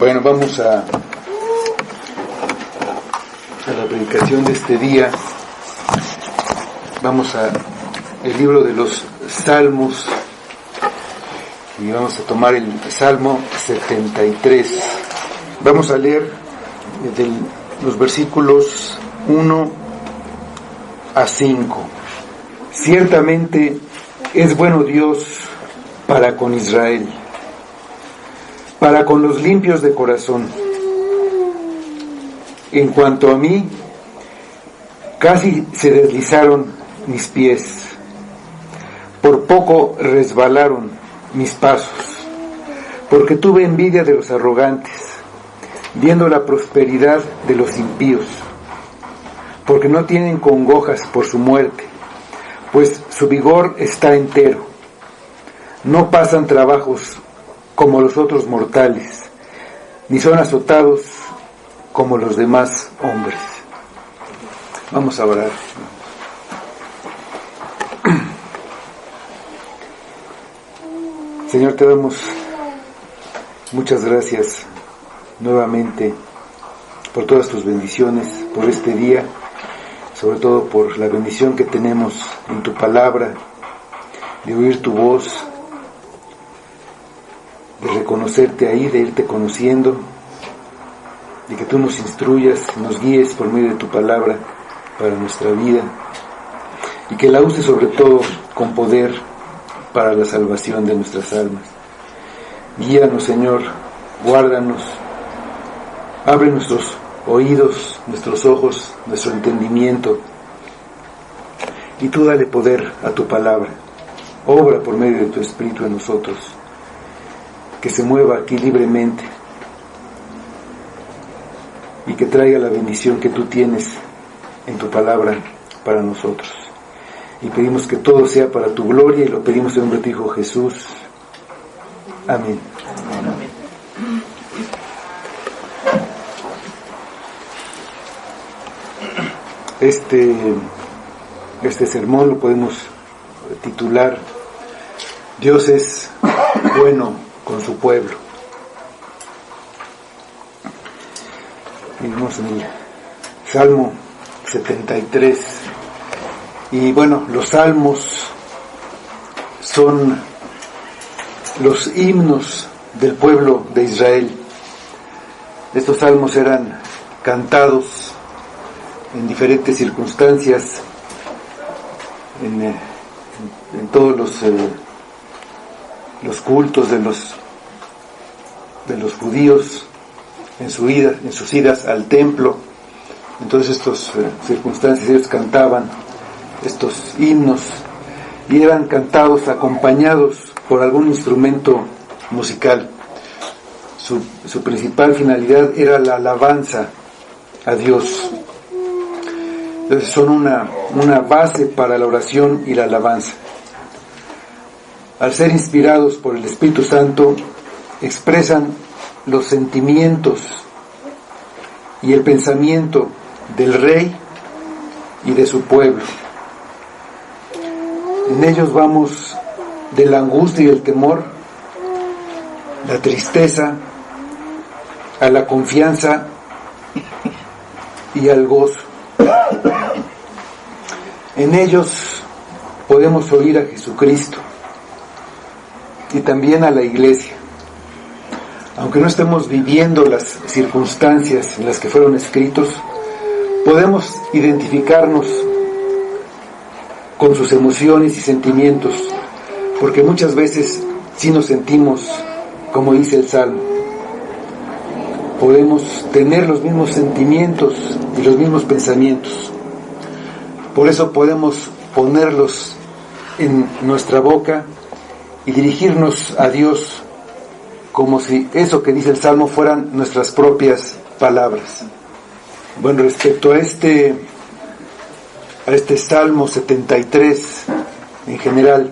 Bueno, vamos a la predicación de este día. Vamos a el libro de los Salmos y vamos a tomar el Salmo 73. Vamos a leer desde los versículos 1 a 5. Ciertamente es bueno Dios para con Israel, para con los limpios de corazón. En cuanto a mí, casi se deslizaron mis pies, por poco resbalaron mis pasos, porque tuve envidia de los arrogantes, viendo la prosperidad de los impíos, porque no tienen congojas por su muerte, pues su vigor está entero. No pasan trabajos como los otros mortales, ni son azotados como los demás hombres. Vamos a orar. Señor, te damos muchas gracias nuevamente por todas tus bendiciones, por este día, sobre todo por la bendición que tenemos en tu palabra, de oír tu voz, de reconocerte ahí, de irte conociendo, de que tú nos instruyas, nos guíes por medio de tu palabra para nuestra vida, y que la uses sobre todo con poder para la salvación de nuestras almas. Guíanos, Señor, guárdanos, abre nuestros oídos, nuestros ojos, nuestro entendimiento, y tú dale poder a tu palabra. Obra por medio de tu Espíritu en nosotros, que se mueva aquí libremente y que traiga la bendición que tú tienes en tu palabra para nosotros. Y pedimos que todo sea para tu gloria, y lo pedimos en nombre de tu Hijo Jesús. Amén. Amén. Este sermón lo podemos titular Dios es bueno con su pueblo. Vivimos en el Salmo 73. Y bueno, los salmos son los himnos del pueblo de Israel. Estos salmos eran cantados en diferentes circunstancias, en todos los cultos de los judíos, en sus idas al templo. En todas estas circunstancias ellos cantaban estos himnos, y eran cantados acompañados por algún instrumento musical. Su principal finalidad era la alabanza a Dios. Entonces son una base para la oración y la alabanza. Al ser inspirados por el Espíritu Santo, expresan los sentimientos y el pensamiento del rey y de su pueblo. En ellos vamos de la angustia y el temor, la tristeza, a la confianza y al gozo. En ellos podemos oír a Jesucristo y también a la iglesia. Aunque no estemos viviendo las circunstancias en las que fueron escritos, podemos identificarnos con sus emociones y sentimientos, porque muchas veces sí nos sentimos como dice el Salmo. Podemos tener los mismos sentimientos y los mismos pensamientos. Por eso podemos ponerlos en nuestra boca y dirigirnos a Dios como si eso que dice el Salmo fueran nuestras propias palabras. Bueno, respecto a este Salmo 73 en general,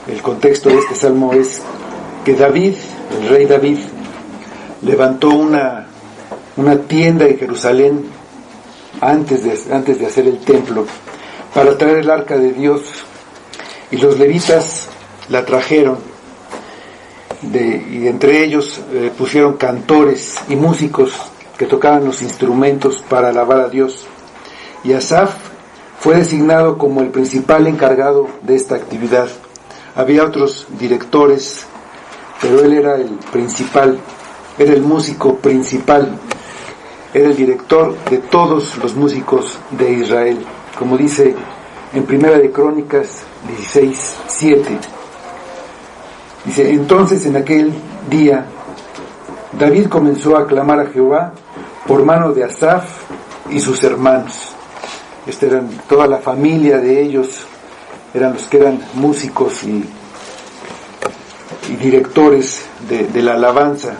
el contexto de este Salmo es que David, el rey David, levantó una tienda en Jerusalén antes de hacer el templo para traer el arca de Dios, y los levitas la trajeron. y entre ellos pusieron cantores y músicos que tocaban los instrumentos para alabar a Dios. Y Asaf fue designado como el principal encargado de esta actividad. Había otros directores, pero él era el principal, era el músico principal, era el director de todos los músicos de Israel, como dice en Primera de Crónicas 16:7. Dice: entonces en aquel día David comenzó a clamar a Jehová por mano de Asaf y sus hermanos. Esta eran toda la familia de ellos, eran los que eran músicos y directores de la alabanza.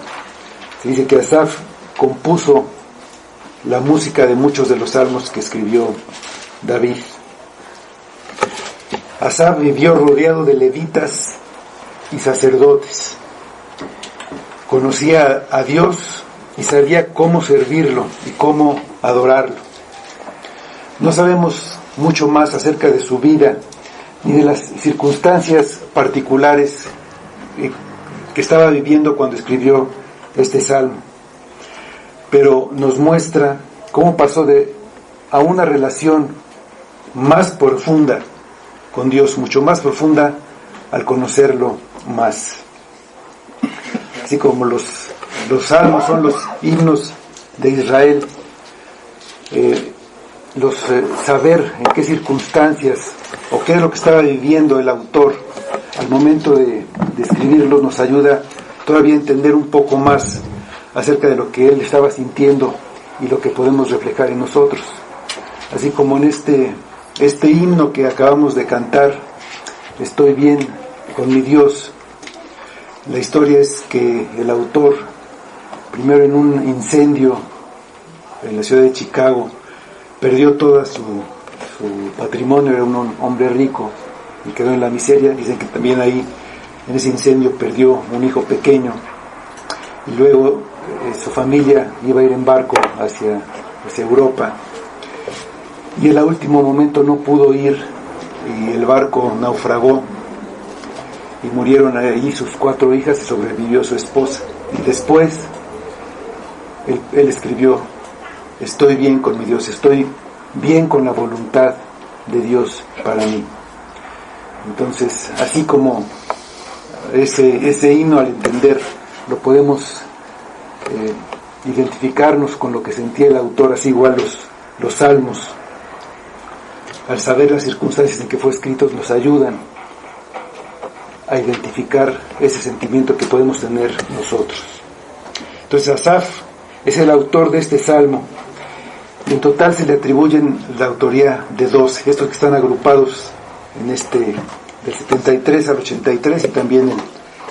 Se dice que Asaf compuso la música de muchos de los salmos que escribió David. Asaf vivió rodeado de levitas y sacerdotes. Conocía a Dios y sabía cómo servirlo y cómo adorarlo. No sabemos mucho más acerca de su vida ni de las circunstancias particulares que estaba viviendo cuando escribió este salmo, pero nos muestra cómo pasó a una relación más profunda con Dios, mucho más profunda al conocerlo más. Así como los salmos son los himnos de Israel, saber en qué circunstancias o qué es lo que estaba viviendo el autor al momento de escribirlos nos ayuda todavía a entender un poco más acerca de lo que él estaba sintiendo y lo que podemos reflejar en nosotros. Así como en este himno que acabamos de cantar, Estoy bien con mi Dios. La historia es que el autor, primero en un incendio en la ciudad de Chicago, perdió todo su patrimonio, era un hombre rico y quedó en la miseria. Dicen que también ahí, en ese incendio, perdió un hijo pequeño, y luego su familia iba a ir en barco hacia Europa, y en el último momento no pudo ir, y el barco naufragó, y murieron ahí sus 4 hijas y sobrevivió su esposa. Y después él escribió: estoy bien con mi Dios, estoy bien con la voluntad de Dios para mí. Entonces, así como ese himno, al entender, lo podemos identificarnos con lo que sentía el autor, así igual los salmos, al saber las circunstancias en que fue escrito, nos ayudan a identificar ese sentimiento que podemos tener nosotros. Entonces Asaf es el autor de este salmo, y en total se le atribuyen la autoría de 12, estos que están agrupados en del 73 al 83, y también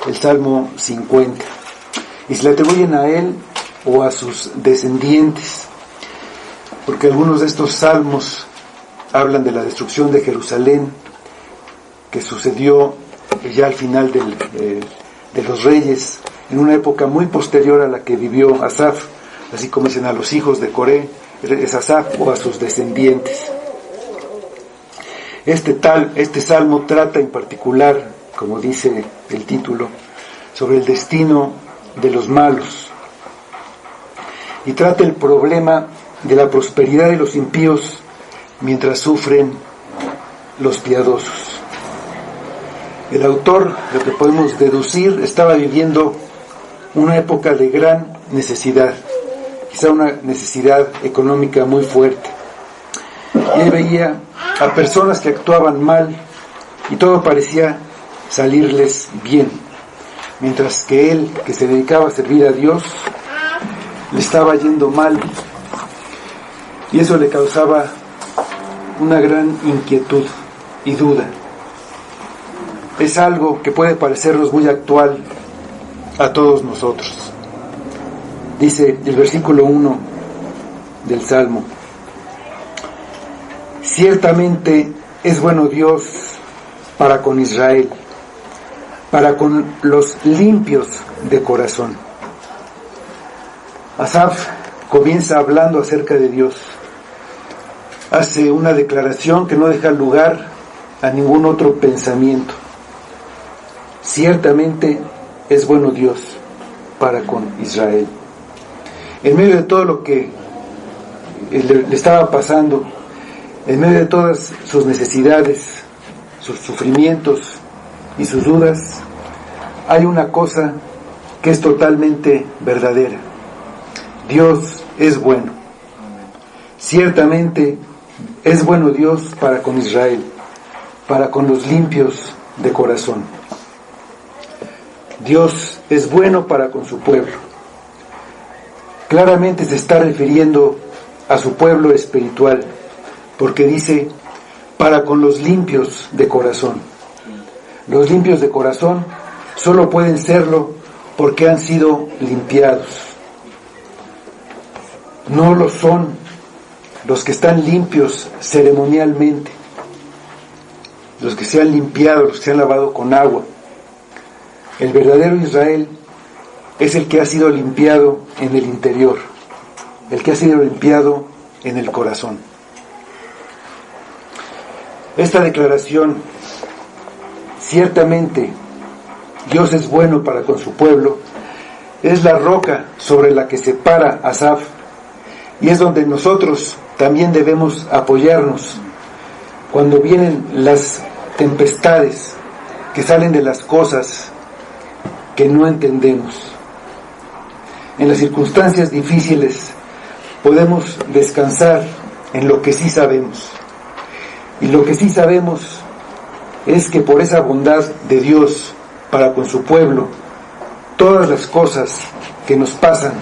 el Salmo 50, y se le atribuyen a él o a sus descendientes, porque algunos de estos salmos hablan de la destrucción de Jerusalén, que sucedió ya al final de los reyes, en una época muy posterior a la que vivió Asaf, así como dicen a los hijos de Coré, es Asaf o a sus descendientes. Este salmo trata en particular, como dice el título, sobre el destino de los malos, y trata el problema de la prosperidad de los impíos mientras sufren los piadosos. El autor, lo que podemos deducir, estaba viviendo una época de gran necesidad, quizá una necesidad económica muy fuerte. Y él veía a personas que actuaban mal y todo parecía salirles bien, mientras que él, que se dedicaba a servir a Dios, le estaba yendo mal, y eso le causaba una gran inquietud y duda. Es algo que puede parecernos muy actual a todos nosotros. Dice el versículo 1 del Salmo: ciertamente es bueno Dios para con Israel, para con los limpios de corazón. Asaf comienza hablando acerca de Dios. Hace una declaración que no deja lugar a ningún otro pensamiento. Ciertamente es bueno Dios para con Israel. En medio de todo lo que le estaba pasando, en medio de todas sus necesidades, sus sufrimientos y sus dudas, hay una cosa que es totalmente verdadera: Dios es bueno. Ciertamente es bueno Dios para con Israel, para con los limpios de corazón. Dios es bueno para con su pueblo. Claramente se está refiriendo a su pueblo espiritual, porque dice, para con los limpios de corazón. Los limpios de corazón solo pueden serlo porque han sido limpiados. No lo son los que están limpios ceremonialmente, los que se han limpiado, los que se han lavado con agua. El verdadero Israel es el que ha sido limpiado en el interior, el que ha sido limpiado en el corazón. Esta declaración, ciertamente Dios es bueno para con su pueblo, es la roca sobre la que se para Asaf, y es donde nosotros también debemos apoyarnos cuando vienen las tempestades que salen de las cosas que no entendemos. En las circunstancias difíciles podemos descansar en lo que sí sabemos. Y lo que sí sabemos es que por esa bondad de Dios para con su pueblo, todas las cosas que nos pasan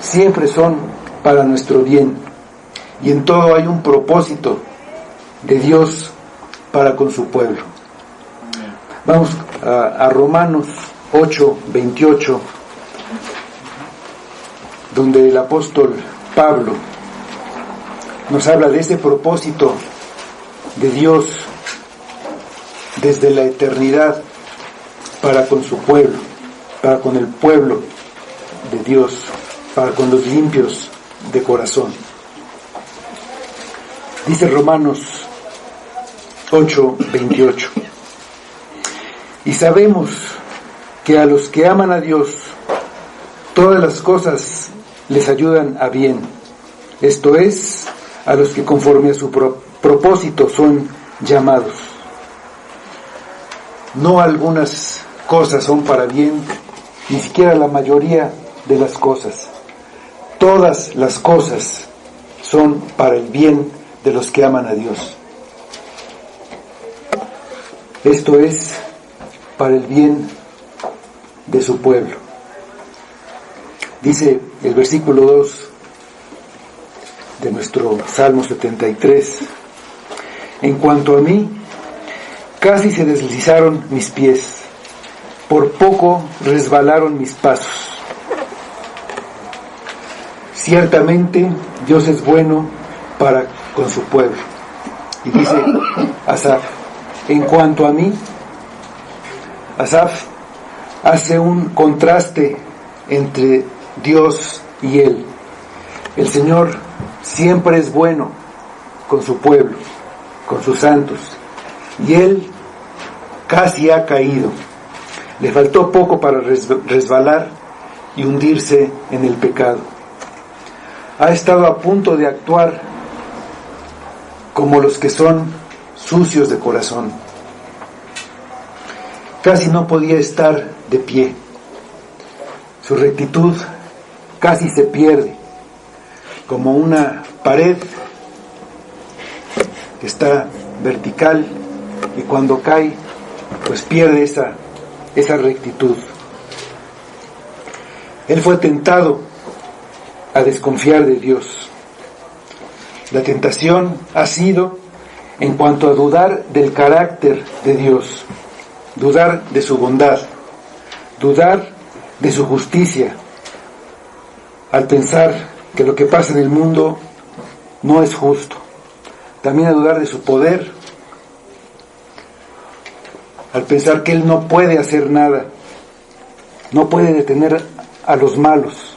siempre son para nuestro bien. Y en todo hay un propósito de Dios para con su pueblo. Vamos a Romanos 8:28, donde el apóstol Pablo nos habla de ese propósito de Dios desde la eternidad para con su pueblo, para con el pueblo de Dios, para con los limpios de corazón. Dice Romanos 8:28: y sabemos que a los que aman a Dios, todas las cosas les ayudan a bien, esto es, a los que conforme a su propósito son llamados. No algunas cosas son para bien, ni siquiera la mayoría de las cosas. Todas las cosas son para el bien de los que aman a Dios. Esto es, para el bien de su pueblo. Dice el versículo 2 de nuestro Salmo 73: en cuanto a mí, casi se deslizaron mis pies, por poco resbalaron mis pasos. Ciertamente Dios es bueno para con su pueblo. Y dice Asaf, en cuanto a mí, Asaf hace un contraste entre Dios y él. El Señor siempre es bueno con su pueblo, con sus santos, y él casi ha caído. Le faltó poco para resbalar y hundirse en el pecado. Ha estado a punto de actuar como los que son sucios de corazón. Casi no podía estar de pie. Su rectitud casi se pierde, como una pared que está vertical y cuando cae, pues pierde esa rectitud. Él fue tentado a desconfiar de Dios. La tentación ha sido en cuanto a dudar del carácter de Dios, dudar de su bondad, dudar de su justicia, al pensar que lo que pasa en el mundo no es justo. También a dudar de su poder, al pensar que Él no puede hacer nada, no puede detener a los malos,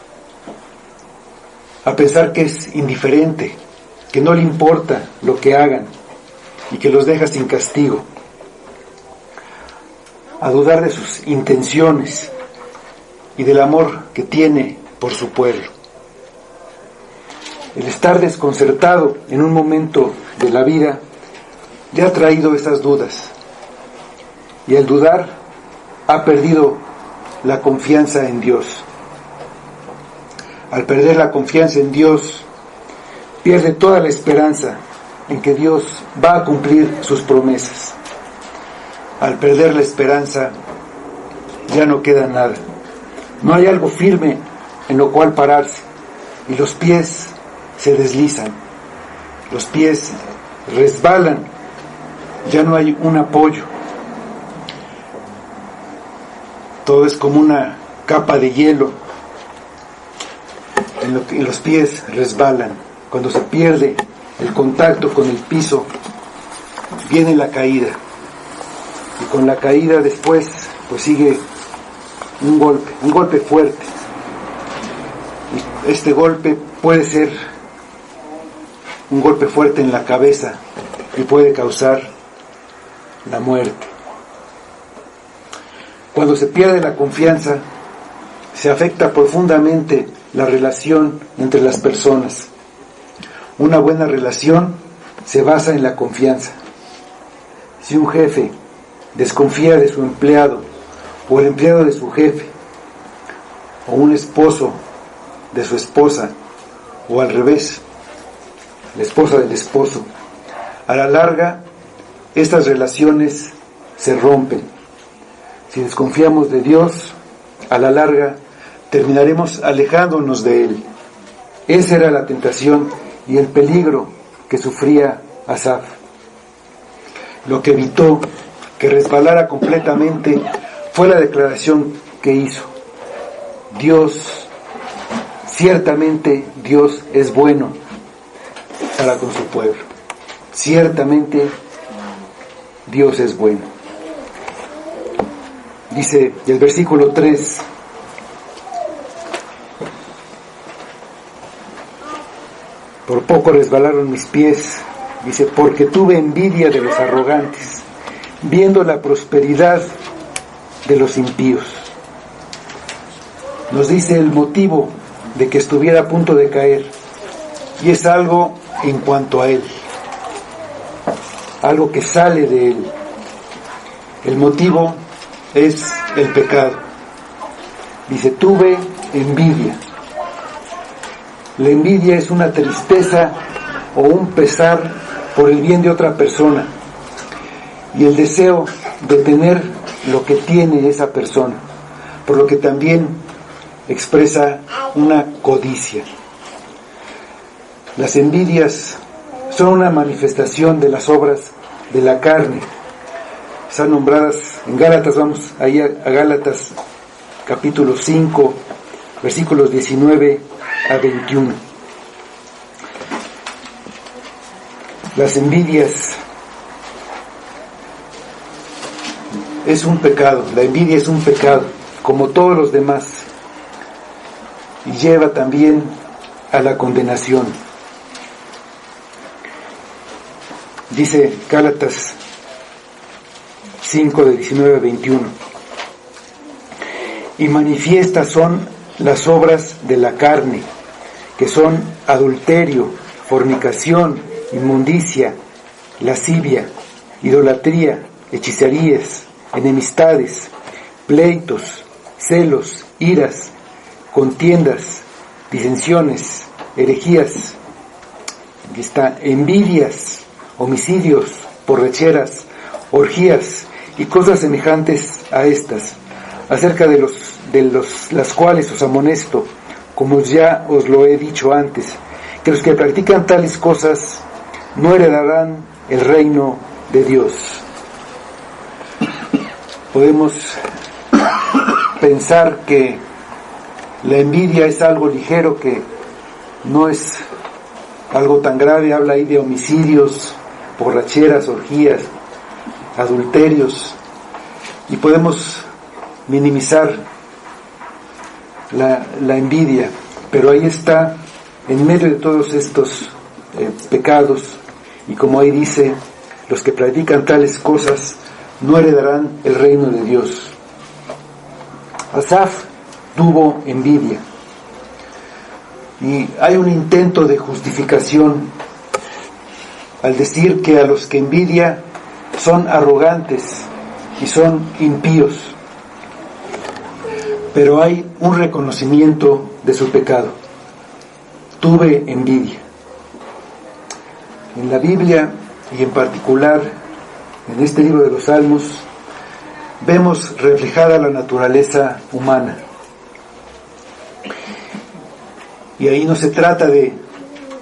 a pensar que es indiferente, que no le importa lo que hagan y que los deja sin castigo, a dudar de sus intenciones y del amor que tiene por su pueblo. El estar desconcertado en un momento de la vida le ha traído esas dudas, y el dudar ha perdido la confianza en Dios. Al perder la confianza en Dios, pierde toda la esperanza en que Dios va a cumplir sus promesas. Al perder la esperanza, ya no queda nada. No hay algo firme en lo cual pararse, y los pies se deslizan, los pies resbalan, ya no hay un apoyo. Todo es como una capa de hielo en lo que los pies resbalan. Cuando se pierde el contacto con el piso, viene la caída, y con la caída después pues sigue un golpe fuerte. Y este golpe puede ser un golpe fuerte en la cabeza y puede causar la muerte. Cuando se pierde la confianza, se afecta profundamente la relación entre las personas. Una buena relación se basa en la confianza. Si un jefe desconfía de su empleado, o el empleado de su jefe, o un esposo de su esposa, o al revés, la esposa del esposo, a la larga estas relaciones se rompen. Si desconfiamos de Dios, a la larga terminaremos alejándonos de Él. Esa era la tentación y el peligro que sufría Asaf. Lo que evitó que resbalara completamente fue la declaración que hizo: Dios, ciertamente Dios es bueno para con su pueblo. Ciertamente Dios es bueno. Dice el versículo 3: por poco resbalaron mis pies, dice, porque tuve envidia de los arrogantes, viendo la prosperidad de los impíos. Nos dice el motivo de que estuviera a punto de caer, y es algo en cuanto a él, algo que sale de él. El motivo es el pecado. Dice, tuve envidia. La envidia es una tristeza o un pesar por el bien de otra persona, y el deseo de tener lo que tiene esa persona, por lo que también expresa una codicia. Las envidias son una manifestación de las obras de la carne. Están nombradas en Gálatas. Vamos ahí a Gálatas capítulo 5, versículos 19 a 21. Las envidias es un pecado. La envidia es un pecado, como todos los demás, y lleva también a la condenación. Dice Gálatas 5, de 19 a 21. Y manifiestas son las obras de la carne, que son adulterio, fornicación, inmundicia, lascivia, idolatría, hechicerías, enemistades, pleitos, celos, iras, contiendas, disensiones, herejías, aquí está, envidias, homicidios, borracheras, orgías y cosas semejantes a estas, acerca de las cuales os amonesto, como ya os lo he dicho antes, que los que practican tales cosas no heredarán el reino de Dios. Podemos pensar que la envidia es algo ligero, que no es algo tan grave. Habla ahí de homicidios, borracheras, orgías, adulterios, y podemos minimizar la envidia, pero ahí está, en medio de todos estos pecados, y como ahí dice, los que practican tales cosas no heredarán el reino de Dios. Asaf tuvo envidia. Y hay un intento de justificación al decir que a los que envidia son arrogantes y son impíos. Pero hay un reconocimiento de su pecado. Tuve envidia. En la Biblia, y en particular en este libro de los Salmos, vemos reflejada la naturaleza humana. Y ahí no se trata de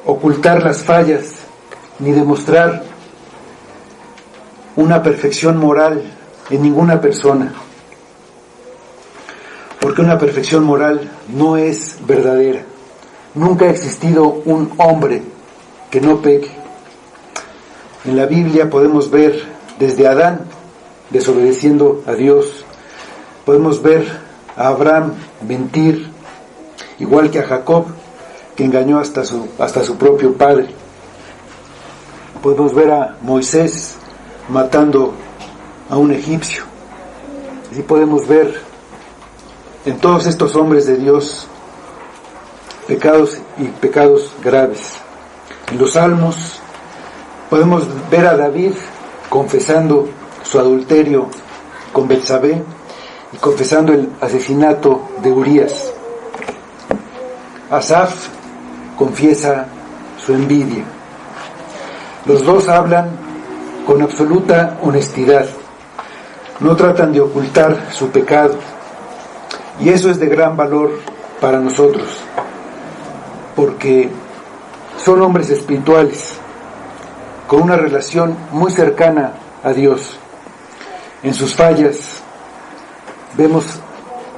ocultar las fallas, ni de mostrar una perfección moral en ninguna persona, porque una perfección moral no es verdadera. Nunca ha existido un hombre que no peque. En la Biblia podemos ver desde Adán desobedeciendo a Dios, podemos ver a Abraham mentir, igual que a Jacob, que engañó hasta su propio padre. Podemos ver a Moisés matando a un egipcio. Así podemos ver en todos estos hombres de Dios pecados y pecados graves. En los Salmos podemos ver a David confesando su adulterio con Betsabé y confesando el asesinato de Urías. Asaf confiesa su envidia. Los dos hablan con absoluta honestidad. No tratan de ocultar su pecado. Y eso es de gran valor para nosotros, porque son hombres espirituales, con una relación muy cercana a Dios. En sus fallas vemos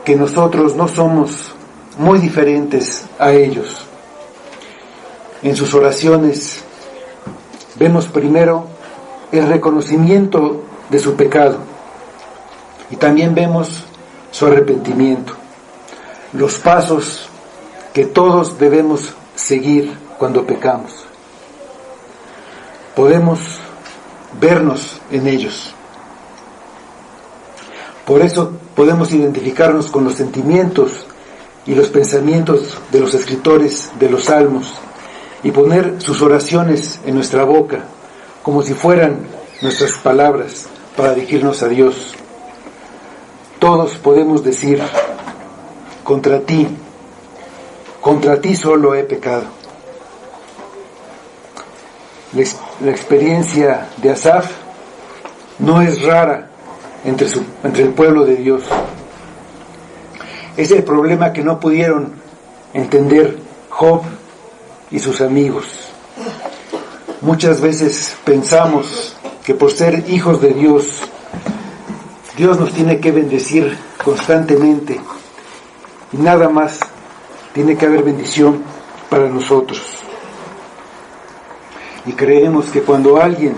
que nosotros no somos muy diferentes a ellos. En sus oraciones vemos primero el reconocimiento de su pecado y también vemos su arrepentimiento, los pasos que todos debemos seguir cuando pecamos. Podemos vernos en ellos. Por eso podemos identificarnos con los sentimientos y los pensamientos de los escritores de los Salmos y poner sus oraciones en nuestra boca como si fueran nuestras palabras para dirigirnos a Dios. Todos podemos decir: contra ti solo he pecado. La experiencia de Asaf no es rara entre el pueblo de Dios. Es el problema que no pudieron entender Job y sus amigos. Muchas veces pensamos que por ser hijos de Dios, Dios nos tiene que bendecir constantemente y nada más tiene que haber bendición para nosotros. Y creemos que cuando a alguien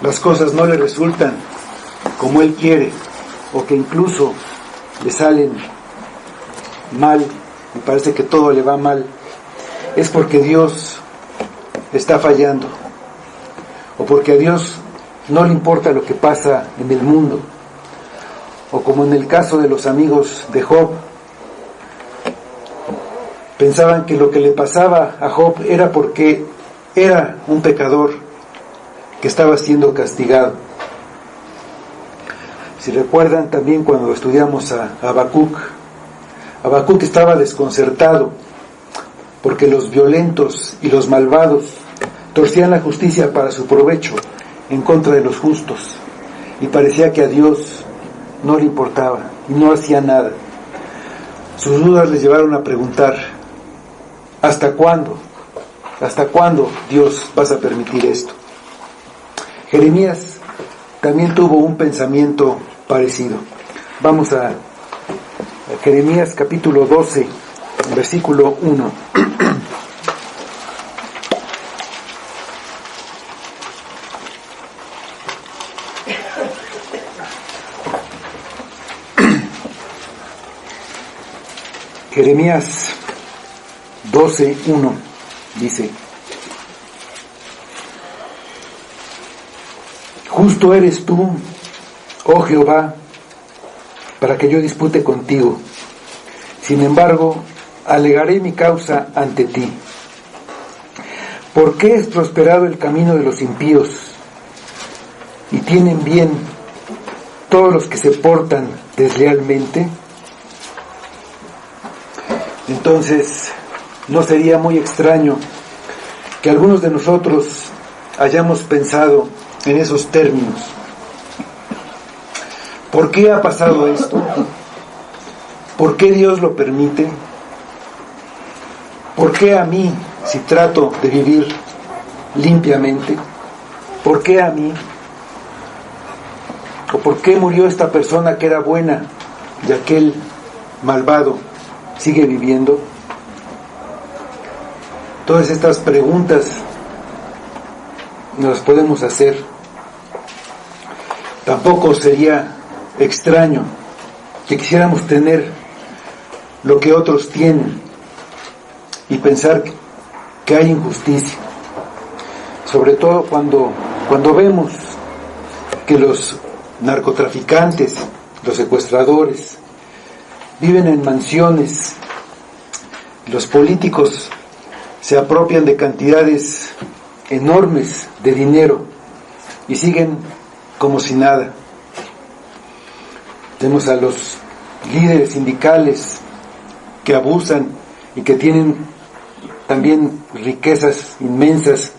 las cosas no le resultan como él quiere, o que incluso le salen mal, y parece que todo le va mal, es porque Dios está fallando, o porque a Dios no le importa lo que pasa en el mundo, o como en el caso de los amigos de Job, pensaban que lo que le pasaba a Job era porque era un pecador que estaba siendo castigado. Si recuerdan también cuando estudiamos a Habacuc estaba desconcertado porque los violentos y los malvados torcían la justicia para su provecho en contra de los justos, y parecía que a Dios no le importaba y no hacía nada. Sus dudas les llevaron a preguntar: ¿hasta cuándo? ¿Hasta cuándo, Dios, vas a permitir esto? Jeremías también tuvo un pensamiento parecido. Vamos a Jeremías capítulo 12, versículo 1. Jeremías 12, 1 dice: Justo eres tú, oh Jehová, para que yo dispute contigo. Sin embargo, alegaré mi causa ante ti. ¿Por qué es prosperado el camino de los impíos y tienen bien todos los que se portan deslealmente? Entonces, no sería muy extraño que algunos de nosotros hayamos pensado en esos términos. ¿Por qué ha pasado esto? ¿Por qué Dios lo permite? ¿Por qué a mí, si trato de vivir limpiamente? ¿Por qué a mí? ¿O por qué murió esta persona que era buena y aquel malvado sigue viviendo? Todas estas preguntas nos las podemos hacer. Tampoco sería extraño que quisiéramos tener lo que otros tienen y pensar que hay injusticia, sobre todo cuando vemos que los narcotraficantes, los secuestradores, viven en mansiones, los políticos se apropian de cantidades enormes de dinero y siguen como si nada. Tenemos a los líderes sindicales que abusan y que tienen también riquezas inmensas.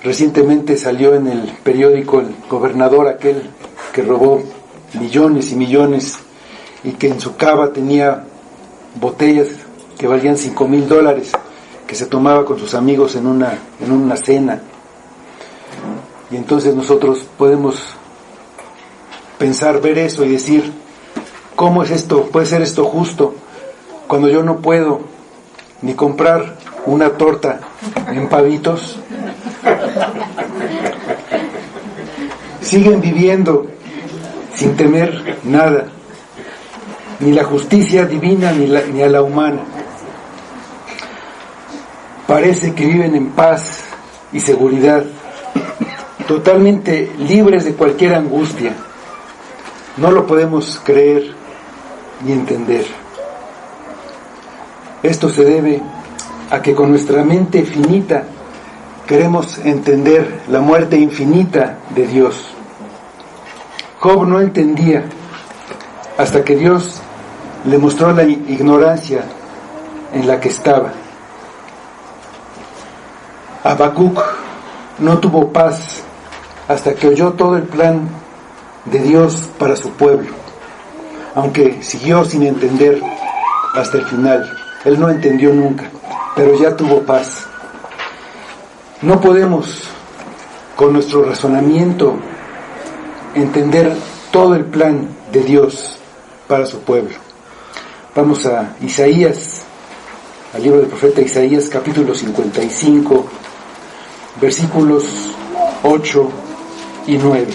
Recientemente salió en el periódico el gobernador aquel que robó millones y millones y que en su cava tenía botellas que valían $5,000 que se tomaba con sus amigos en una cena. Y entonces nosotros podemos pensar, ver eso y decir, ¿cómo es esto? ¿Puede ser esto justo? Cuando yo no puedo ni comprar una torta en Pavitos. Siguen viviendo sin temer nada, ni la justicia divina ni a la humana. Parece que viven en paz y seguridad, totalmente libres de cualquier angustia. No lo podemos creer ni entender. Esto se debe a que con nuestra mente finita queremos entender la muerte infinita de Dios. Job no entendía hasta que Dios le mostró la ignorancia en la que estaba. Habacuc no tuvo paz hasta que oyó todo el plan de Dios para su pueblo, aunque siguió sin entender hasta el final. Él no entendió nunca, pero ya tuvo paz. No podemos, con nuestro razonamiento, entender todo el plan de Dios para su pueblo. Vamos a Isaías, al libro del profeta Isaías, capítulo 55, versículos 8 y 9.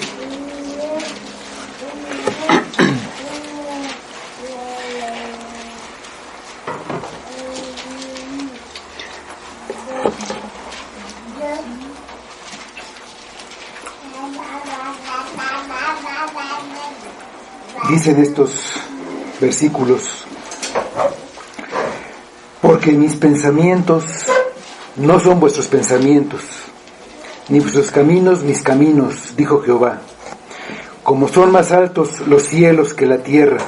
Dicen estos versículos: porque mis pensamientos no son vuestros pensamientos, ni vuestros caminos mis caminos, dijo Jehová. Como son más altos los cielos que la tierra,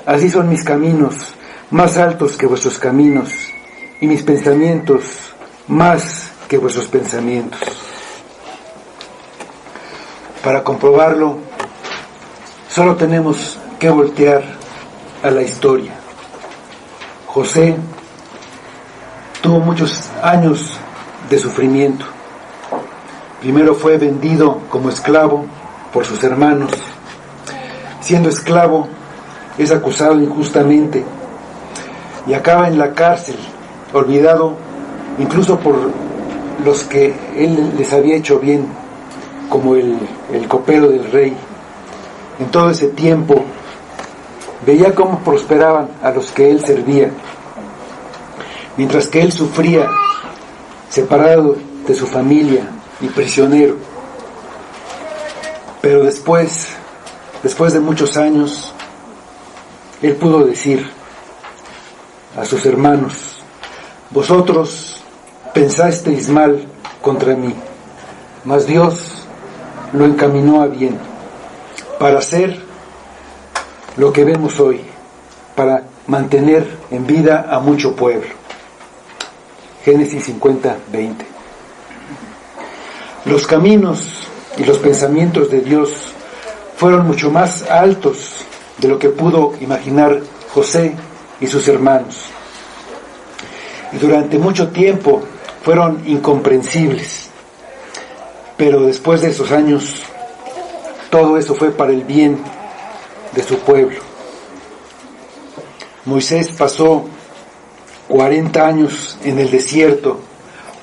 así son mis caminos más altos que vuestros caminos, y mis pensamientos más que vuestros pensamientos. Para comprobarlo, solo tenemos que voltear a la historia. José tuvo muchos años de sufrimiento. Primero fue vendido como esclavo por sus hermanos. Siendo esclavo, es acusado injustamente y acaba en la cárcel, olvidado incluso por los que él les había hecho bien, como el copero del rey. En todo ese tiempo veía cómo prosperaban a los que él servía, mientras que él sufría, separado de su familia y prisionero. Pero después de muchos años, él pudo decir: a sus hermanos: vosotros pensasteis mal contra mí, mas Dios lo encaminó a bien, para hacer lo que vemos hoy, para mantener en vida a mucho pueblo. Génesis 50:20. Los caminos y los pensamientos de Dios fueron mucho más altos de lo que pudo imaginar José y sus hermanos, y durante mucho tiempo fueron incomprensibles. Pero después de esos años, todo eso fue para el bien de su pueblo. Moisés pasó 40 años en el desierto,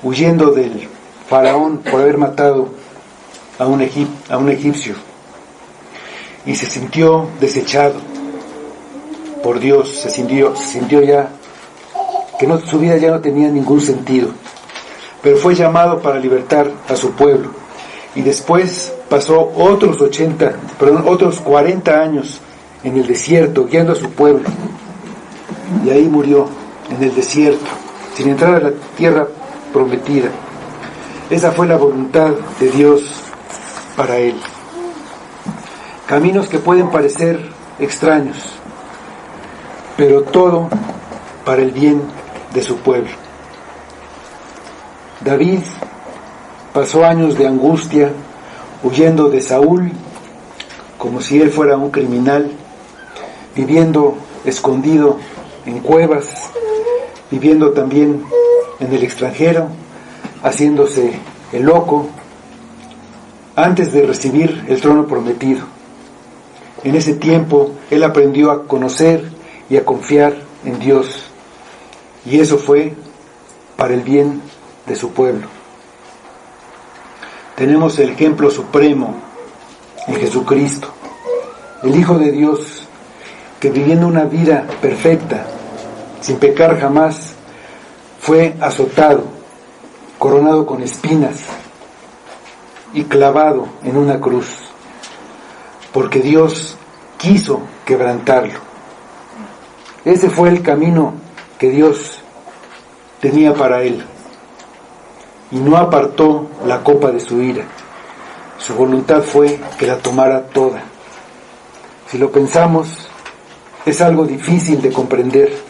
huyendo del faraón por haber matado a un egipcio, y se sintió desechado por Dios. Se sintió ya que su vida ya no tenía ningún sentido, pero fue llamado para libertar a su pueblo, y después pasó otros 40 años en el desierto guiando a su pueblo, y ahí murió en el desierto sin entrar a la tierra prometida. Esa fue la voluntad de Dios para él. Caminos que pueden parecer extraños, pero todo para el bien de su pueblo. David pasó años de angustia, huyendo de Saúl como si él fuera un criminal, viviendo escondido en cuevas, viviendo también en el extranjero, haciéndose el loco, antes de recibir el trono prometido. En ese tiempo él aprendió a conocer y a confiar en Dios, y eso fue para el bien de su pueblo. Tenemos el ejemplo supremo en Jesucristo, el Hijo de Dios, que viviendo una vida perfecta, sin pecar jamás, fue azotado, coronado con espinas y clavado en una cruz, porque Dios quiso quebrantarlo. Ese fue el camino que Dios tenía para él, y no apartó la copa de su ira. Su voluntad fue que la tomara toda. Si lo pensamos, es algo difícil de comprender,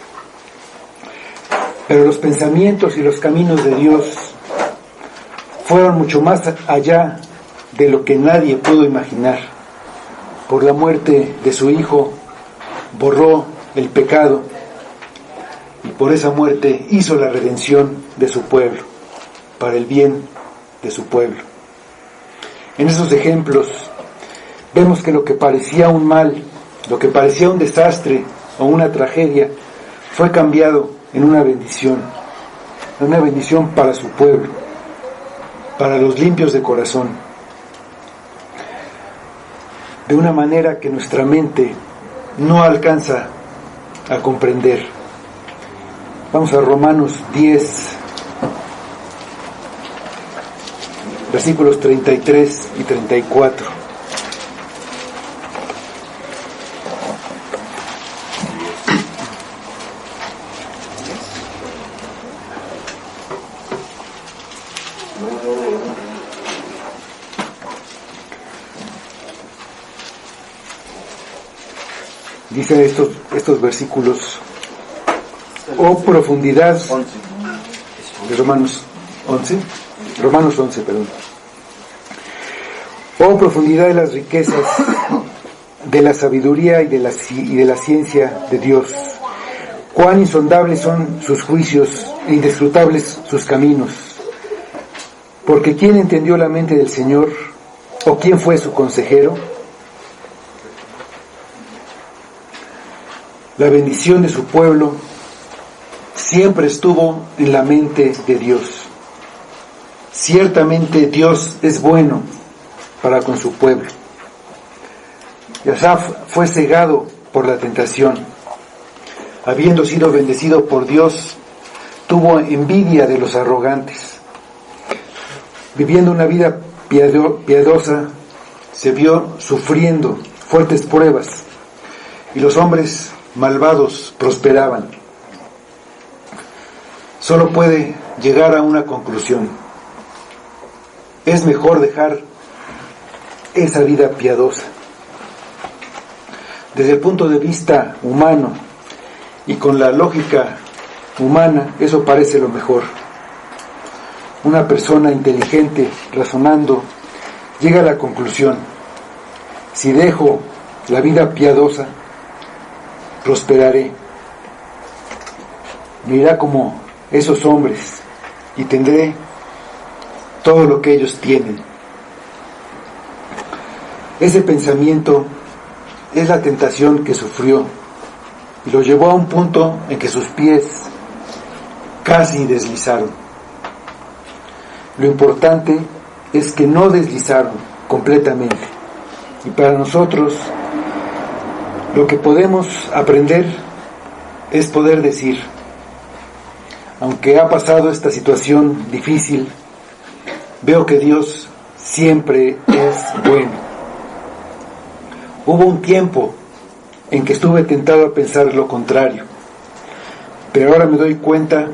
pero los pensamientos y los caminos de Dios fueron mucho más allá de lo que nadie pudo imaginar. Por la muerte de su Hijo borró el pecado, y por esa muerte hizo la redención de su pueblo, para el bien de su pueblo. En esos ejemplos vemos que lo que parecía un mal, lo que parecía un desastre o una tragedia, fue cambiado en una bendición para su pueblo, para los limpios de corazón, de una manera que nuestra mente no alcanza a comprender. Vamos a Romanos 10, versículos 33 y 34. Dice estos versículos: oh profundidad de Romanos 11, perdón. Oh profundidad de las riquezas, de la sabiduría y de la ciencia de Dios. Cuán insondables son sus juicios e inescrutables sus caminos. Porque ¿quién entendió la mente del Señor? ¿O quién fue su consejero? La bendición de su pueblo siempre estuvo en la mente de Dios. Ciertamente Dios es bueno para con su pueblo. Y Asaf fue cegado por la tentación. Habiendo sido bendecido por Dios, tuvo envidia de los arrogantes. Viviendo una vida piadosa, se vio sufriendo fuertes pruebas, y los hombres malvados prosperaban. solo puede llegar a una conclusión: es mejor dejar esa vida piadosa. Desde el punto de vista humano y con la lógica humana, eso parece lo mejor. Una persona inteligente, razonando, llega a la conclusión: si dejo la vida piadosa, prosperaré. Me irá como esos hombres y tendré todo lo que ellos tienen. Ese pensamiento es la tentación que sufrió y lo llevó a un punto en que sus pies casi deslizaron. Lo importante es que no deslizaron completamente. Y para nosotros, lo que podemos aprender es poder decir: aunque ha pasado esta situación difícil, veo que Dios siempre es bueno. Hubo un tiempo en que estuve tentado a pensar lo contrario, pero ahora me doy cuenta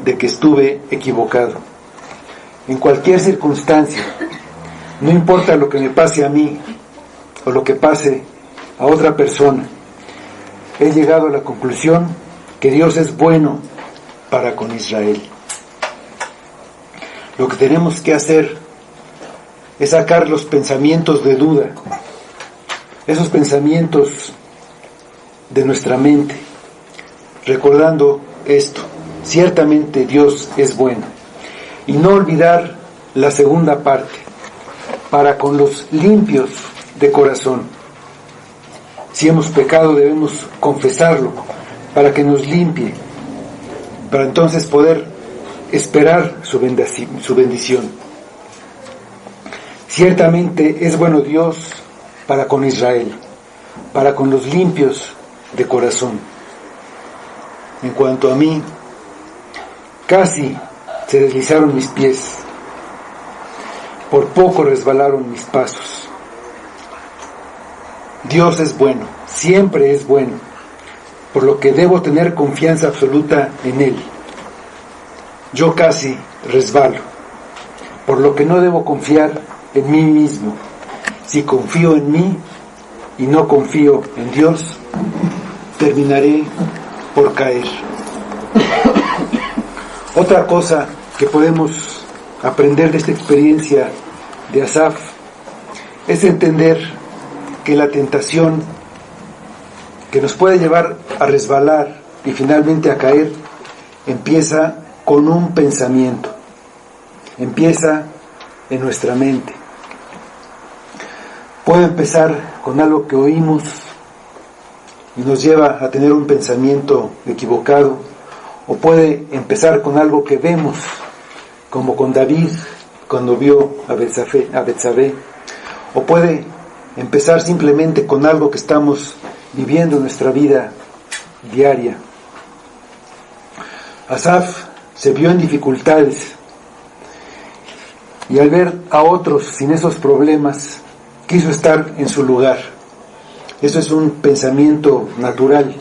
de que estuve equivocado. En cualquier circunstancia, no importa lo que me pase a mí o lo que pase a otra persona, he llegado a la conclusión que Dios es bueno para con Israel. Lo que tenemos que hacer es sacar los pensamientos de duda, esos pensamientos de nuestra mente, recordando esto: ciertamente Dios es bueno. Y no olvidar la segunda parte: para con los limpios de corazón. Si hemos pecado, debemos confesarlo para que nos limpie, para entonces poder esperar su bendición. Ciertamente es bueno Dios para con Israel, para con los limpios de corazón. En cuanto a mí, casi se deslizaron mis pies, por poco resbalaron mis pasos. Dios es bueno, siempre es bueno, por lo que debo tener confianza absoluta en Él. Yo casi resbalo, por lo que no debo confiar en mí mismo. Si confío en mí y no confío en Dios, terminaré por caer. Otra cosa que podemos aprender de esta experiencia de Asaf es entender que la tentación que nos puede llevar a resbalar y finalmente a caer empieza con un pensamiento, empieza en nuestra mente. Puede empezar con algo que oímos y nos lleva a tener un pensamiento equivocado, o puede empezar con algo que vemos, como con David cuando vio a Betsabé, o puede empezar simplemente con algo que estamos viviendo en nuestra vida diaria. Asaf se vio en dificultades y al ver a otros sin esos problemas, quiso estar en su lugar. Eso es un pensamiento natural,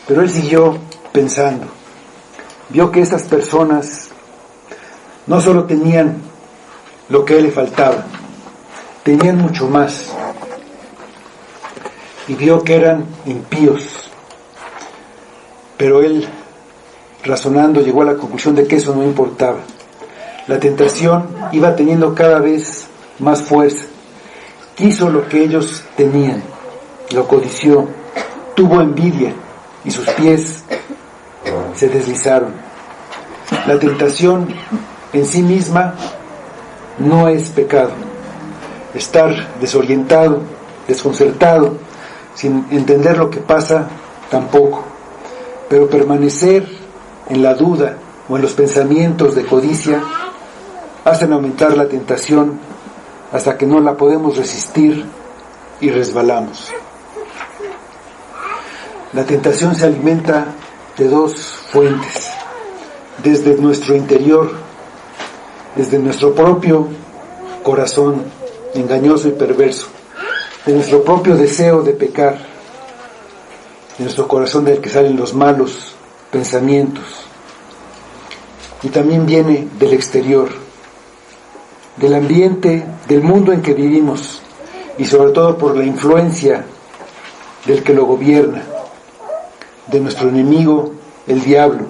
pero él siguió pensando. Vio que estas personas no solo tenían lo que a él le faltaba, tenían mucho más. Y vio que eran impíos. Pero él, razonando, llegó a la conclusión de que eso no importaba. La tentación iba teniendo cada vez más fuerza. Quiso lo que ellos tenían, lo codició, tuvo envidia y sus pies se deslizaron. La tentación en sí misma no es pecado. Estar desorientado, desconcertado, sin entender lo que pasa, tampoco. Pero permanecer en la duda o en los pensamientos de codicia hacen aumentar la tentación hasta que no la podemos resistir y resbalamos. La tentación se alimenta de dos fuentes: desde nuestro interior, desde nuestro propio corazón engañoso y perverso, de nuestro propio deseo de pecar, de nuestro corazón del que salen los malos pensamientos. y también viene del exterior, del ambiente, del mundo en que vivimos, y sobre todo por la influencia del que lo gobierna, de nuestro enemigo, el diablo,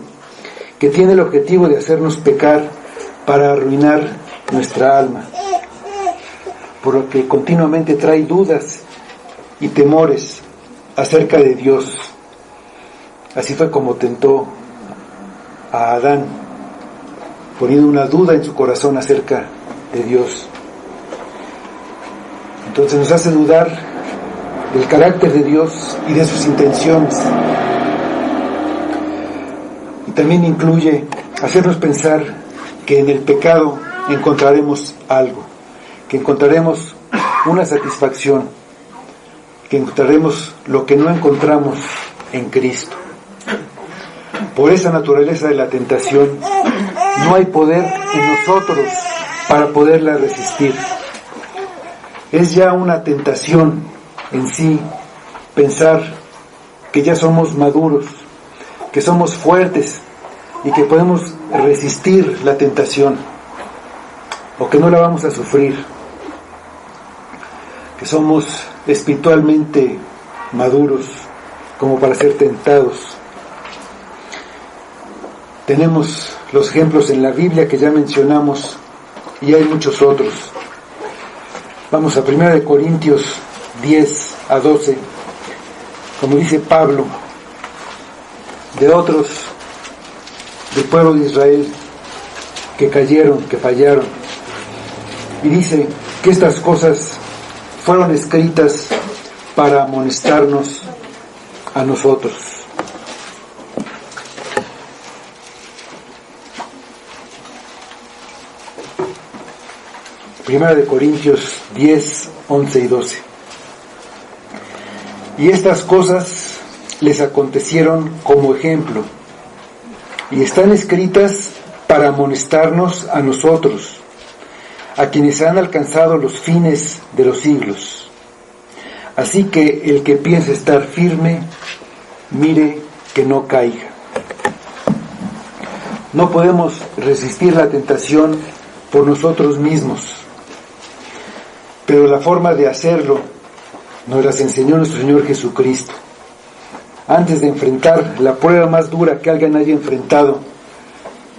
que tiene el objetivo de hacernos pecar para arruinar nuestra alma, por lo que continuamente trae dudas y temores acerca de Dios. Así fue como tentó a Adán, poniendo una duda en su corazón acerca de Dios. Entonces nos hace dudar del carácter de Dios y de sus intenciones. Y también incluye hacernos pensar que en el pecado encontraremos algo, que encontraremos una satisfacción, que encontraremos lo que no encontramos en Cristo. Por esa naturaleza de la tentación, no hay poder en nosotros para poderla resistir. Es ya una tentación en sí pensar que ya somos maduros, que somos fuertes y que podemos resistir la tentación, o que no la vamos a sufrir, que somos espiritualmente maduros como para ser tentados. Tenemos los ejemplos en la Biblia que ya mencionamos y hay muchos otros. Vamos a 1 Corintios 10 a 12, como dice Pablo, de otros del pueblo de Israel que cayeron, que fallaron, y dice que estas cosas fueron escritas para amonestarnos a nosotros. Primera de Corintios 10, 11 y 12. Y estas cosas les acontecieron como ejemplo, y están escritas para amonestarnos a nosotros, a quienes han alcanzado los fines de los siglos. Así que el que piense estar firme, mire que no caiga. No podemos resistir la tentación por nosotros mismos, pero la forma de hacerlo nos las enseñó nuestro Señor Jesucristo. Antes de enfrentar la prueba más dura que alguien haya enfrentado,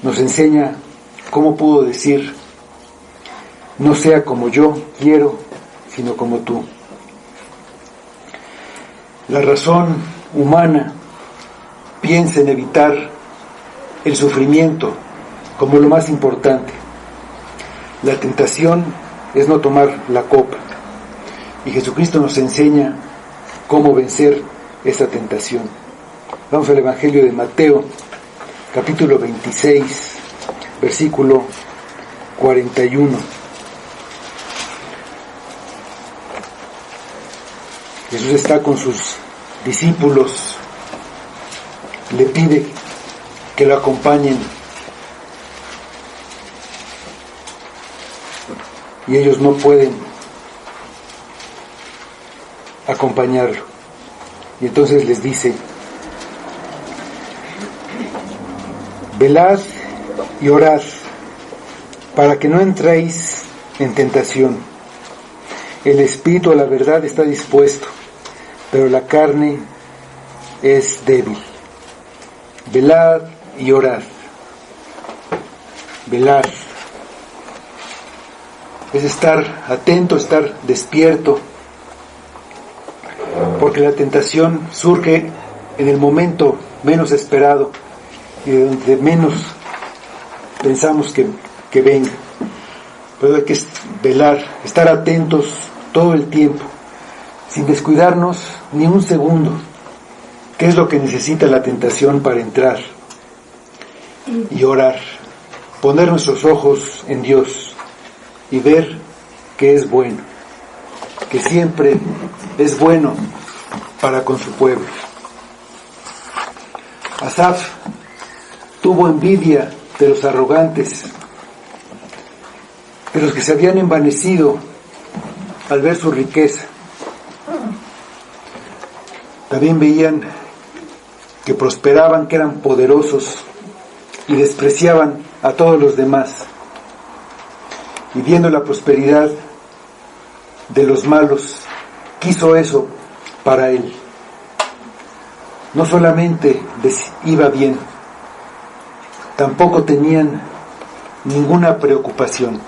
nos enseña cómo pudo decir: no sea como yo quiero, sino como tú. La razón humana piensa en evitar el sufrimiento como lo más importante. La tentación es no tomar la copa, y Jesucristo nos enseña cómo vencer esa tentación. Vamos al Evangelio de Mateo, capítulo 26, versículo 41. Jesús está con sus discípulos, le pide que lo acompañen, y ellos no pueden acompañarlo. Y entonces les dice: velad y orad para que no entréis en tentación. El espíritu a la verdad está dispuesto, pero la carne es débil. Velad y orad. Velar es estar atento, estar despierto, porque la tentación surge en el momento menos esperado y de donde menos pensamos que venga. Pero hay que velar, estar atentos todo el tiempo, sin descuidarnos ni un segundo. ¿Qué es lo que necesita la tentación para entrar? Y orar, poner nuestros ojos en Dios y ver que es bueno, que siempre es bueno para con su pueblo. Asaf tuvo envidia de los arrogantes, de los que se habían envanecido al ver su riqueza. También veían que prosperaban, que eran poderosos, y despreciaban a todos los demás. Y viendo la prosperidad de los malos, quiso eso para él. No solamente les iba bien, tampoco tenían ninguna preocupación.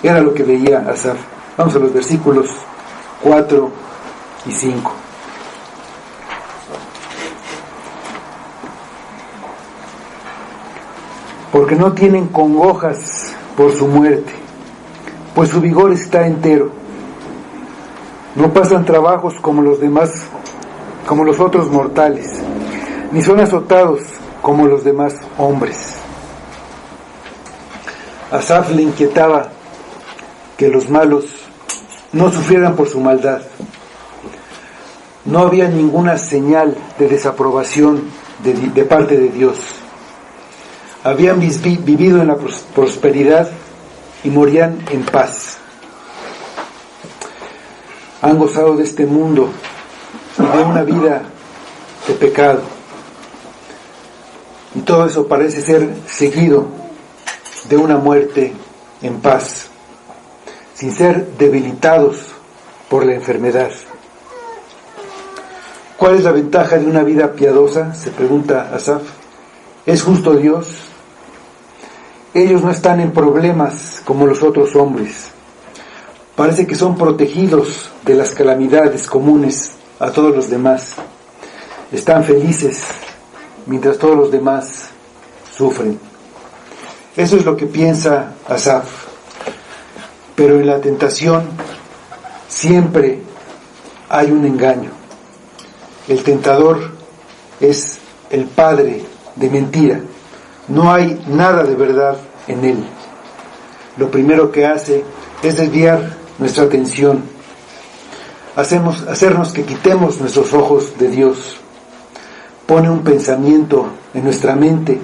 Era lo que veía Asaf. Vamos a los versículos 4 y 5. Porque no tienen congojas por su muerte, pues su vigor está entero. No pasan trabajos como los demás, como los otros mortales, ni son azotados como los demás hombres. Asaf le inquietaba que los malos no sufrieran por su maldad. No había ninguna señal de desaprobación de parte de Dios. Habían vivido en la prosperidad y morían en paz. Han gozado de este mundo y de una vida de pecado. Y todo eso parece ser seguido de una muerte en paz, sin ser debilitados por la enfermedad. ¿Cuál es la ventaja de una vida piadosa?, se pregunta Asaf. ¿Es justo Dios? Ellos no están en problemas como los otros hombres. Parece que son protegidos de las calamidades comunes a todos los demás. Están felices mientras todos los demás sufren. Eso es lo que piensa Asaf. Pero en la tentación siempre hay un engaño. El tentador es el padre de mentira. No hay nada de verdad en él. Lo primero que hace es desviar nuestra atención, hacernos que quitemos nuestros ojos de Dios. Pone un pensamiento en nuestra mente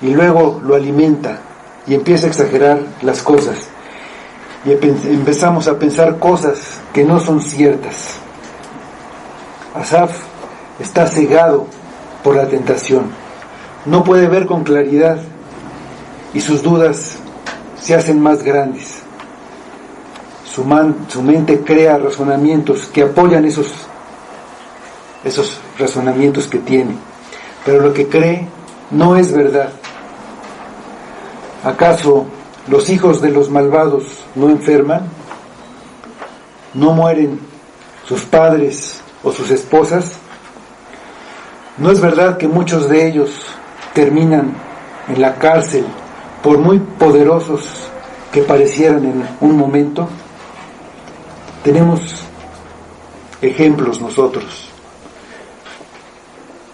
y luego lo alimenta y empieza a exagerar las cosas y empezamos a pensar cosas que no son ciertas. Asaf está cegado por la tentación. No puede ver con claridad y sus dudas se hacen más grandes. Su mente crea razonamientos que apoyan esos razonamientos que tiene, pero lo que cree no es verdad. ¿Acaso los hijos de los malvados no enferman? ¿No mueren sus padres o sus esposas? ¿No es verdad que muchos de ellos terminan en la cárcel por muy poderosos que parecieran en un momento? Tenemos ejemplos nosotros.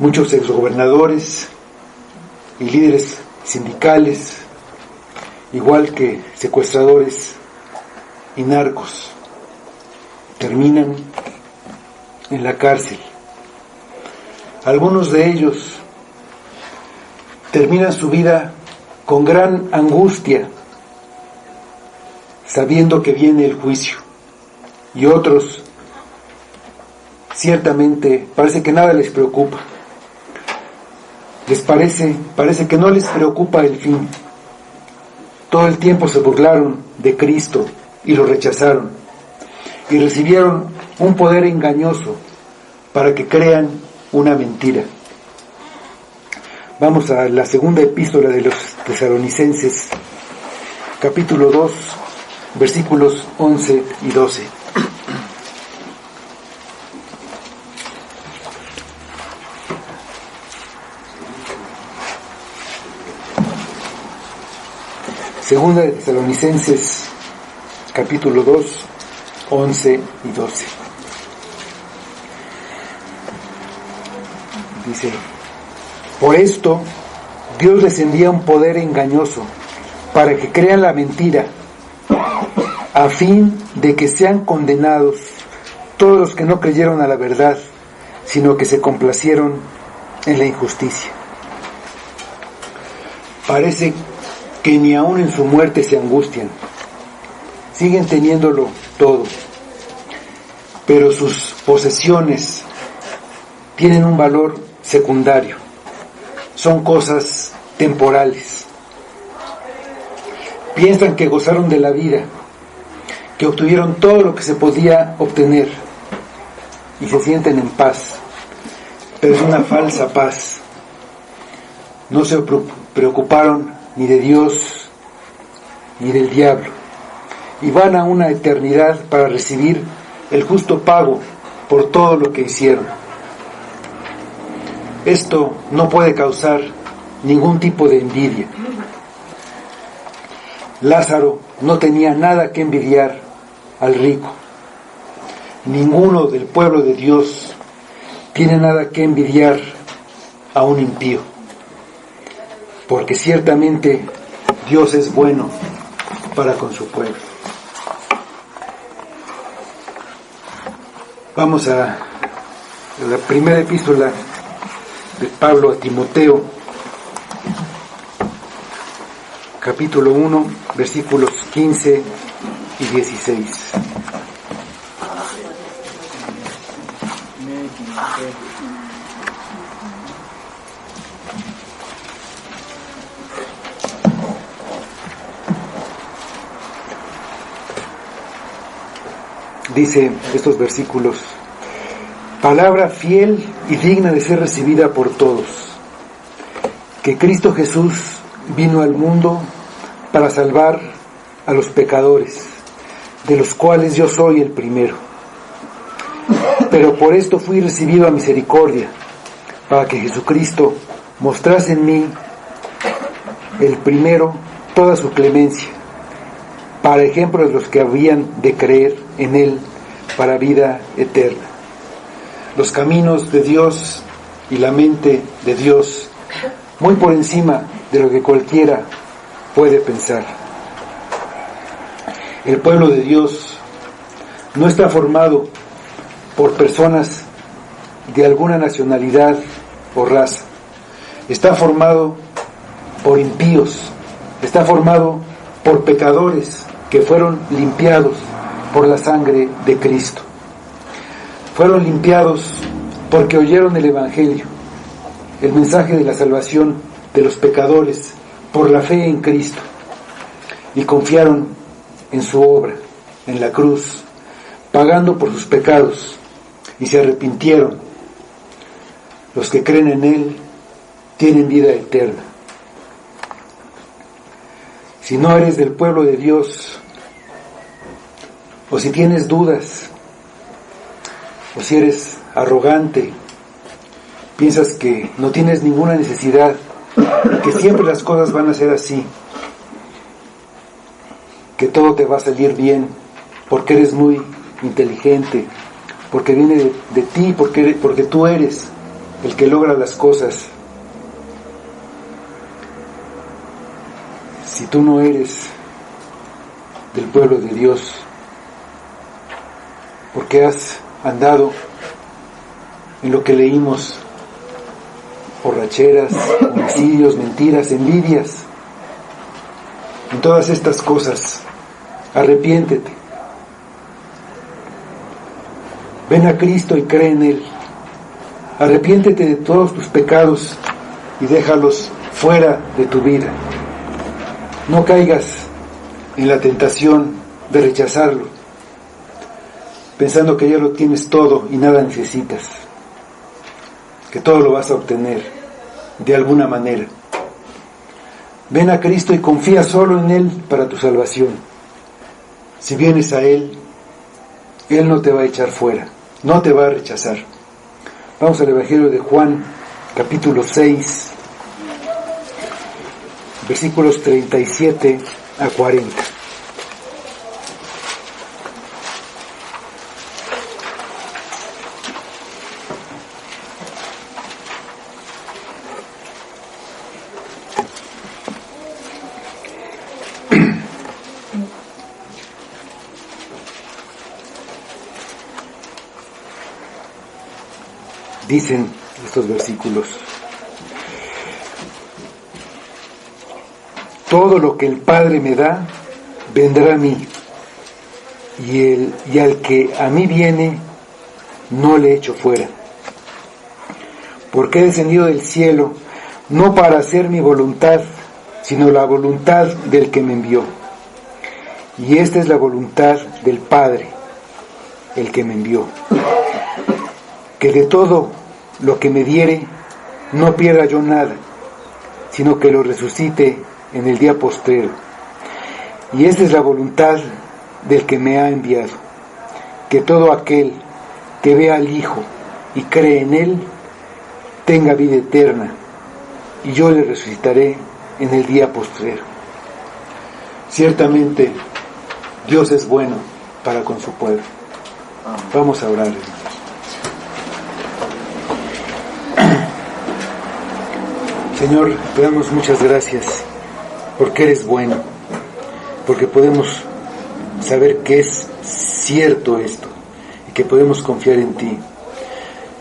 Muchos exgobernadores y líderes sindicales, igual que secuestradores y narcos, terminan en la cárcel. Algunos de ellos terminan su vida con gran angustia, sabiendo que viene el juicio. Y otros, ciertamente, parece que nada les preocupa. Parece que no les preocupa el fin. Todo el tiempo se burlaron de Cristo y lo rechazaron. Y recibieron un poder engañoso para que crean una mentira. Vamos a la segunda epístola de los Tesalonicenses, capítulo 2, versículos 11 y 12. Segunda de Tesalonicenses, capítulo 2, 11 y 12. Dice: por esto Dios les envía un poder engañoso para que crean la mentira, a fin de que sean condenados todos los que no creyeron a la verdad, sino que se complacieron en la injusticia. Parece que ni aun en su muerte se angustian, siguen teniéndolo todo, pero sus posesiones tienen un valor secundario, son cosas temporales. Piensan que gozaron de la vida, que obtuvieron todo lo que se podía obtener y se sienten en paz, pero es una falsa paz. No se preocuparon ni de Dios ni del diablo y van a una eternidad para recibir el justo pago por todo lo que hicieron. Esto no puede causar ningún tipo de envidia. Lázaro no tenía nada que envidiar al rico. Ninguno del pueblo de Dios tiene nada que envidiar a un impío, porque ciertamente Dios es bueno para con su pueblo. Vamos a la primera epístola de Pablo a Timoteo, capítulo 1, versículos 15 y 16. Dice estos versículos: palabra fiel y digna de ser recibida por todos, que Cristo Jesús vino al mundo para salvar a los pecadores, de los cuales yo soy el primero. Pero por esto fui recibido a misericordia, para que Jesucristo mostrase en mí, el primero, toda su clemencia, para ejemplo de los que habían de creer en Él para vida eterna. Los caminos de Dios y la mente de Dios, muy por encima de lo que cualquiera puede pensar. El pueblo de Dios no está formado por personas de alguna nacionalidad o raza. Está formado por impíos, está formado por pecadores que fueron limpiados por la sangre de Cristo. Fueron limpiados porque oyeron el Evangelio, el mensaje de la salvación de los pecadores por la fe en Cristo, y confiaron en su obra, en la cruz, pagando por sus pecados, y se arrepintieron. Los que creen en Él tienen vida eterna. Si no eres del pueblo de Dios, o si tienes dudas, o si eres arrogante, piensas que no tienes ninguna necesidad, que siempre las cosas van a ser así, que todo te va a salir bien, porque eres muy inteligente, porque viene de ti, porque tú eres el que logra las cosas. Si tú no eres del pueblo de Dios, porque has andado en lo que leímos: borracheras, homicidios, mentiras, envidias, en todas estas cosas, arrepiéntete. Ven a Cristo y cree en Él. Arrepiéntete de todos tus pecados y déjalos fuera de tu vida. No caigas en la tentación de rechazarlo, pensando que ya lo tienes todo y nada necesitas, que todo lo vas a obtener de alguna manera. Ven a Cristo y confía solo en Él para tu salvación. Si vienes a Él, Él no te va a echar fuera, no te va a rechazar. Vamos al Evangelio de Juan, capítulo 6, versículos 37 a 40. Dicen estos versículos: todo lo que el Padre me da, vendrá a mí, y al que a mí viene, no le echo fuera. Porque he descendido del cielo, no para hacer mi voluntad, sino la voluntad del que me envió. Y esta es la voluntad del Padre, el que me envió, que de todo lo que me diere no pierda yo nada, sino que lo resucite en el día postrero. Y esta es la voluntad del que me ha enviado, que todo aquel que vea al Hijo y cree en Él, tenga vida eterna, y yo le resucitaré en el día postrero. Ciertamente, Dios es bueno para con su pueblo. Vamos a orar, hermanos. Señor, te damos muchas gracias porque eres bueno, porque podemos saber que es cierto esto y que podemos confiar en ti,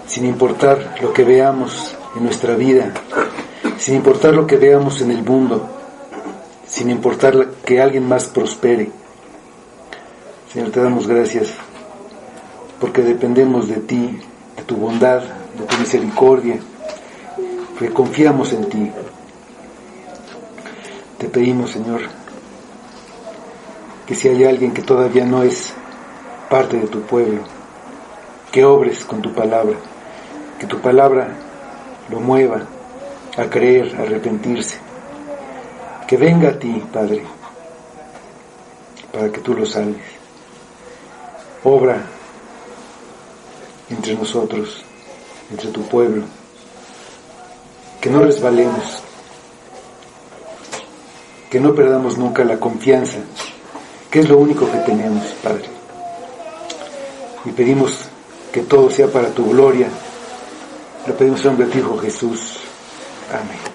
sin importar lo que veamos en nuestra vida, sin importar lo que veamos en el mundo, sin importar que alguien más prospere. Señor, te damos gracias porque dependemos de ti, de tu bondad, de tu misericordia, porque confiamos en ti. Te pedimos, Señor, que si hay alguien que todavía no es parte de tu pueblo, que obres con tu palabra, que tu palabra lo mueva a creer, a arrepentirse, que venga a ti, Padre, para que tú lo salves. Obra entre nosotros, entre tu pueblo, que no resbalemos, que no perdamos nunca la confianza, que es lo único que tenemos, Padre. Y pedimos que todo sea para tu gloria. Lo pedimos en nombre de tu Hijo Jesús. Amén.